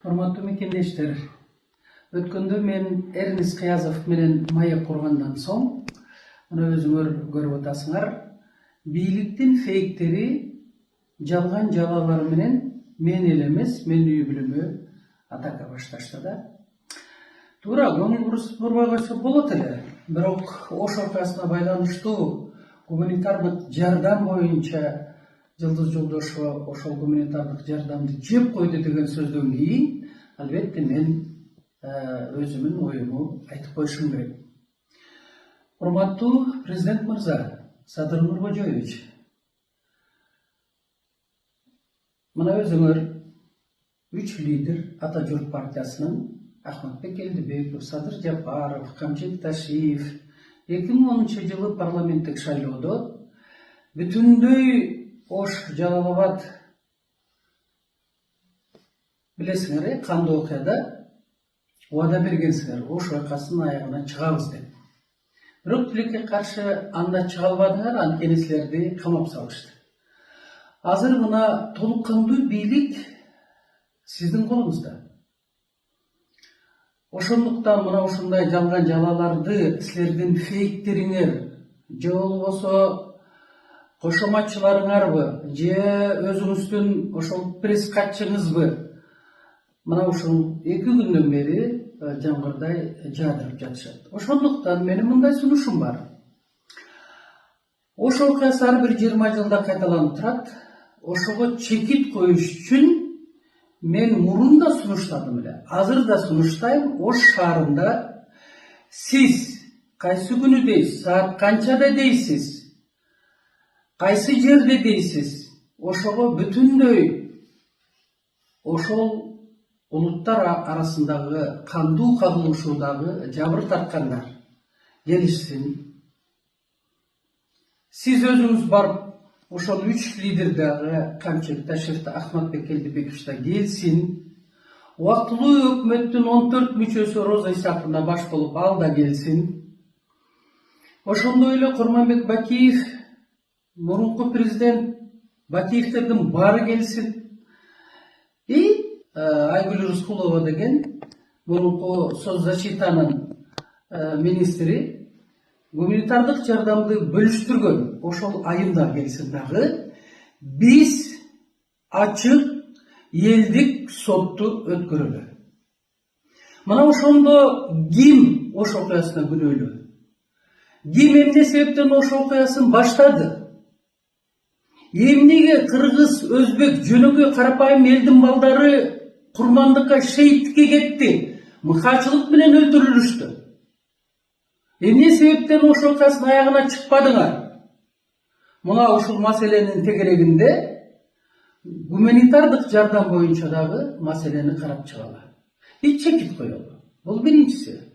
Урматтуу мекендештер, өткөндө мен Эрнест Кыязов менен маек кургандан соң, мына өзүңөр көрүп атасыңар, бийликтин фейктери, жалган жалалар менен мен эле эмес, менин үй бүлөмө атака башташты да. Туура, көңүл бурбай койсо болот эле, бирок Ош окуясына байланыштуу гуманитардык жардам боюнча Жылдыз Жолдошова ошол гуманитардык жардамды жеп койду деген сөздөн кийин, албетте мен өзүмдүн оюму айтып коюшум керек. Урматтуу президент мырза, Садыр Нуркожоевич, мына өзүңөр 3 лидер Ата Журт партиясынын Ахматбек Элдибеков, Садыр Жапаров, Камчет Ташиев 2010 жылы парламенттик шайлоодо бүтүндөй Ош, Жалал-Абад билесиңер, кандуу окуяда убада бергенсиңер, Ош окуясынын аягына чыгабыз деп. Бирок тилекке каршы анда чыга албадыңар, анткени силерди камап салышты. Азыр мына толук кандуу бийлик сиздин колуңузда. Ошондуктан мына ушундай жалган жалаларды силердин фейктериңер, же болбосо кошоматчыларыңарбы, же өзүңүздүн ошол пресс катчыңызбы, мына ушул 2 күндөн бери жамгырдай жаадырып жатышат. Ошондуктан менин мындай сунушум бар. Ош окуясы ар бир 20 жылда кайталанып турат. Ошого чекит коюш үчүн мен мурун да сунуштадым эле. Азыр да сунуштайм. Ош шаарында сиз кайсы күнү дейсиз, саат канчада дейсиз, кайсы жерде дейсиз, ошого бүтүндөй ошол улуттар арасындагы кандуу кагылышуудагы жабыр тарткандар келишсин. Сиз өзүңүз барып ошол 3 лидердагы Камчет Ташиевди, Ахматбек Элдибековичти келсин. Убактылуу өкмөттүн 14 мүчөсү Роза Исаковна баш болуп ал да келсин. Ошондой эле Курманбек Бакиев, мурунку президент Бакиевтердин баары келсин. И Айгүл Рыскулова деген мурунку соцзащитанын министри гуманитардык жардамды бөлүштүргөн ошол айымдар келсин дагы. Биз ачык элдик сотту өткөрөлү. Мына ошондо ким Ош окуясына күнөөлүү? Ким эмне себептен Ош окуясын баштады? Эмнеге кыргыз, өзбек, жөнөкөй карапайым элдин балдары курмандыкка, шейиттикке кетти? Мыкаачылык менен өлтүрүлүштү. Эмне себептен Ош окуясынын аягына чыкпадыңар? Мына ушул маселенин тегерегинде гуманитардык жардам боюнча дагы маселени карап чыгалы. И чекит коелу. Бул биринчиси.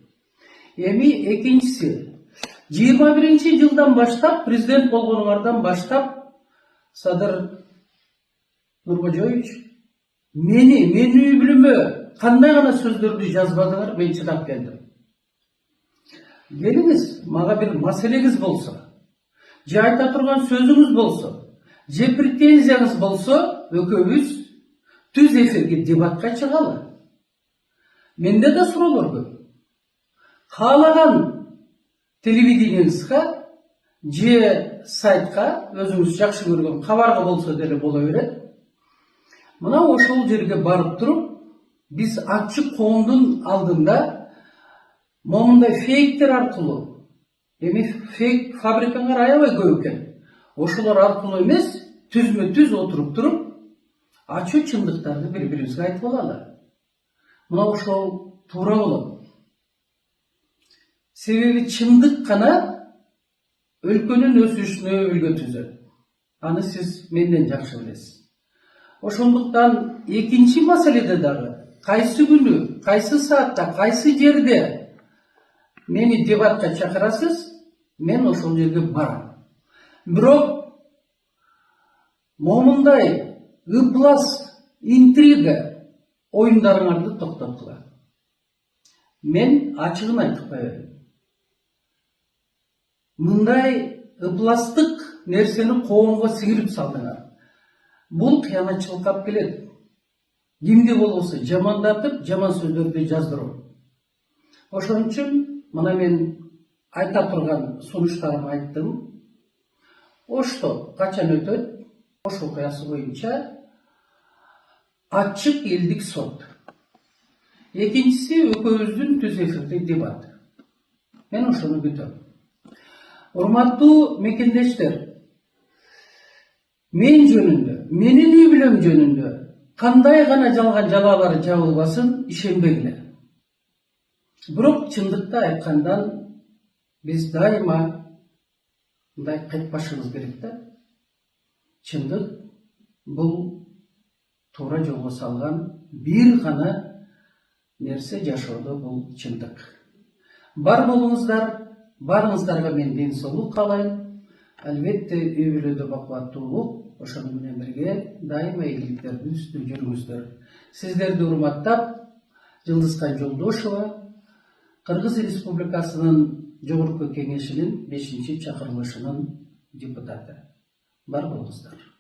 Эми экинчиси, 21 жылдан баштап, президент болгонуңардан баштап, Садыр Нуркожоевич, менин үй бүлөмө кандай гана сөздөрдү жазбадыңар, мен чыдап келдим. Келиңиз, мага бир маселеңиз болсо, же айта турган сөзүңүз болсо, же претензияңыз болсо, экөөбүз түз эфирге дебатка чыгалы. Менде да суроолор көп. Каалаган телевидениеңизге же сайтка, өзүңүз жакшы көргөн кабарга болсо деле боло берет. Мына ошол жерге барып туруп, биз ачык коомдун алдында момундай фейктер аркылуу, эми фейк фабрикаңар аябай көп экен. Ошолор аркылуу эмес, түзмө түз отуруп туруп, ачуу чындыктарды бири-бирибизге айтып алалы. Мына ошол туура болот. Себеби чындык гана өлкөнүн өсүшүнө үлгү түзөт. Аны сиз менден жакшы билесиз. Ошондуктан экинчи маселеде дагы кайсы күнү, кайсы саатта, кайсы жерде мени дебатка чакырасыз, мен ошол жерге барам. Бирок момундай ыплас, интрига оюндарыңарды токтоткула. Мен ачыгын айтып коеюн. Мындай ыпластык нерсени коомго сиңирип салдыңар. Бул кыянатчылыкка алып келет. кимди болбосо жамандатып, жаман сөздөрдү жаздыруу. Ошон үчүн мына мен айта турган сунуштарымды айттым. Ошто качан өтөт? Ош окуясы боюнча ачык элдик сот. Экинчиси экөөбүздүн түз эфирдик дебат. Мен ошону күтөм. Урматтуу мекендештер, мен жөнүндө, менин үй бүлөм жөнүндө кандай гана жалган жалалар жабылбасын, ишенбегиле. Бирок чындыкты айткандан биз дайыма мындай кайтпашыбыз керек да. Чындык бул туура жолго салган бир гана нерсе жашоодо, бул чындык. Бар болуңуздар, барыңыздарга мен ден соолук каалайм. Албетте үй бүлөдө бакубаттуулук, ошону менен бирге дайыма ийгиликтердин үстүндө жүрүңүздөр. Сиздерди урматтап, Жылдызкай Жолдошова, Кыргыз Республикасынын Жогорку Кеңешинин 5-чакырылышынын депутаты. Бар болуңуздар.